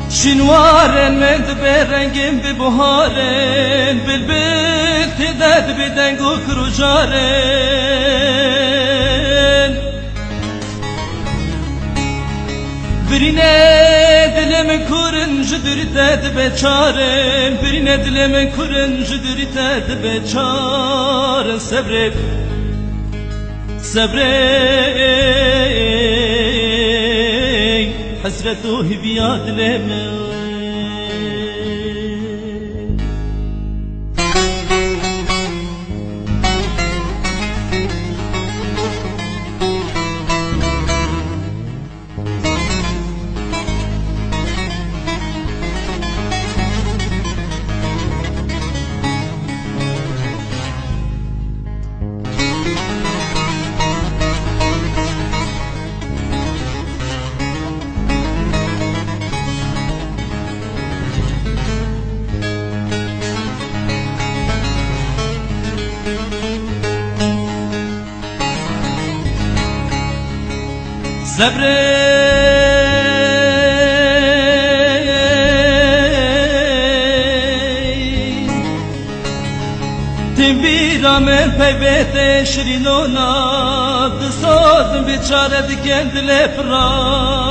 شنوارن من برنگم به بهارن بلبل تدد بدنگ و کروجارن برینه دلم کرن جدری تد بچارن برینه دلم کرن جدری تد بچارن صبر صبر حسرته بياد لمن صبر تنبیرا من پیبت شرینونا دستادم بیچاره دکند لفراز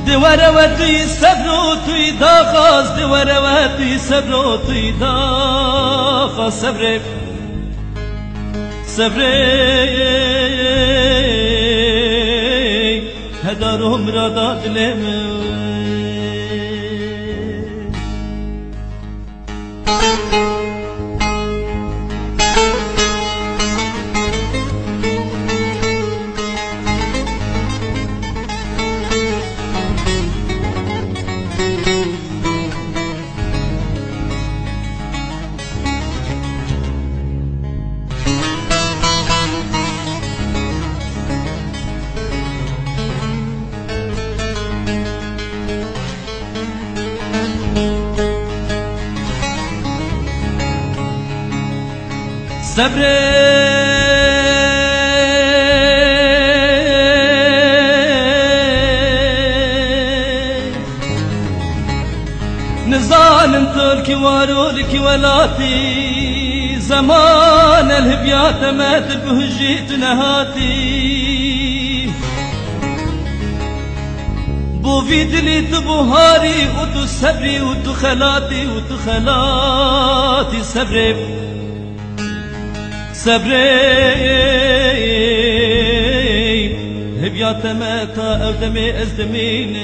دواره و توی صبر و توی داخاز دواره و توی صبر و توی داخاز صبر صبري هدارهم رادات لمن صبر نزال تركي وارولك ولاتي زمان الهبيات مات بهجيت نهاتي بو في دلي تبهاري وتو صبري وتو خلاتي وتو خلاتي صبري صبري هبيات ماتا أو دمي أزدمين